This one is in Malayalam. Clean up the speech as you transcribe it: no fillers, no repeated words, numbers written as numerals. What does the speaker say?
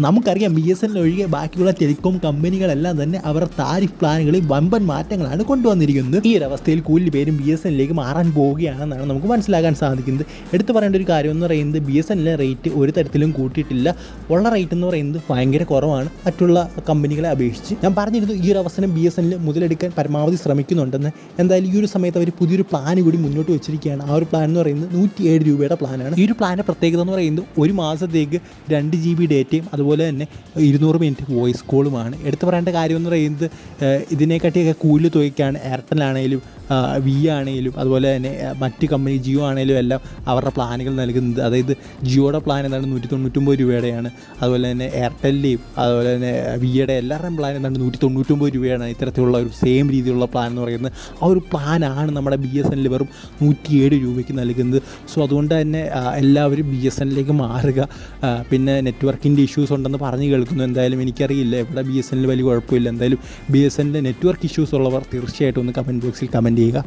നമുക്കറിയാം BSNL ഒഴികെ ബാക്കിയുള്ള ടെലികോം കമ്പനികളെല്ലാം തന്നെ അവരുടെ താരിഫ് പ്ലാനുകളിൽ വമ്പൻ മാറ്റങ്ങളാണ് കൊണ്ടുവന്നിരിക്കുന്നത്. ഈ ഒരു അവസ്ഥയിൽ കൂടുതൽ പേരും BSNLിലേക്ക് മാറാൻ പോവുകയാണെന്നാണ് നമുക്ക് മനസ്സിലാക്കാൻ സാധിക്കുന്നത്. എടുത്തു പറയേണ്ട ഒരു കാര്യം എന്ന് പറയുന്നത് BSNL റേറ്റ് ഒരു തരത്തിലും കൂട്ടിയിട്ടില്ല. ഉള്ള റേറ്റ് എന്ന് പറയുന്നത് ഭയങ്കര കുറവാണ് മറ്റുള്ള കമ്പനികളെ അപേക്ഷിച്ച്. ഞാൻ പറഞ്ഞിരുന്നു ഈ ഒരു അവസരം BSNL മുതലെടുക്കാൻ പരമാവധി ശ്രമിക്കുന്നുണ്ടെന്ന്. എന്തായാലും ഈ ഒരു സമയത്ത് അവർ പുതിയൊരു പ്ലാൻ കൂടി മുന്നോട്ട് വെച്ചിരിക്കുകയാണ്. ആ ഒരു പ്ലാൻ എന്ന് പറയുന്നത് 107 രൂപയുടെ പ്ലാനാണ്. ഈ ഒരു പ്ലാൻ്റെ പ്രത്യേകത എന്ന് പറയുന്നത് ഒരു മാസത്തേക്ക് 2 GB ഡേറ്റയും അതുപോലെ തന്നെ 200 മിനിറ്റ് വോയിസ് കോളുമാണ്. എടുത്തു പറയേണ്ട കാര്യം എന്ന് പറയുന്നത് ഇതിനെക്കാട്ടിയൊക്കെ കൂടുതൽ തുകയ്ക്കാണ് എയർടെൽ ആണെങ്കിലും വി ആണെങ്കിലും അതുപോലെ തന്നെ മറ്റ് കമ്പനി ജിയോ ആണെങ്കിലും എല്ലാം അവരുടെ പ്ലാനുകൾ നൽകുന്നത്. അതായത് ജിയോയുടെ പ്ലാൻ എന്താണ് 199 രൂപയുടെയാണ്. അതുപോലെ തന്നെ എയർടെലിൻ്റെയും അതുപോലെ തന്നെ വിയുടെ എല്ലാവരുടെയും പ്ലാൻ എന്താണ് 199 രൂപയാണ്. ഇത്തരത്തിലുള്ള ഒരു സെയിം രീതിയിലുള്ള പ്ലാൻ എന്ന് പറയുന്നത് ആ ഒരു പ്ലാനാണ് നമ്മുടെ BSNL വെറും 107 രൂപയ്ക്ക് നൽകുന്നത്. സോ അതുകൊണ്ട് തന്നെ എല്ലാവരും BSNLിലേക്ക് മാറുക. പിന്നെ നെറ്റ്വർക്കിൻ്റെ ഇഷ്യൂസ് ഉണ്ടെന്ന് പറഞ്ഞ് കേൾക്കുന്നു. എന്തായാലും എനിക്കറിയില്ല, ഇവിടെ BSNL വലിയ കുഴപ്പമില്ല. എന്തായാലും BSNL നെറ്റ്വർക്ക് ഇഷ്യൂസ് ഉള്ളവർ തീർച്ചയായിട്ടും ഒന്ന് കമൻറ്റ് ബോക്സിൽ കമൻറ്റ് ചെയ്യുക.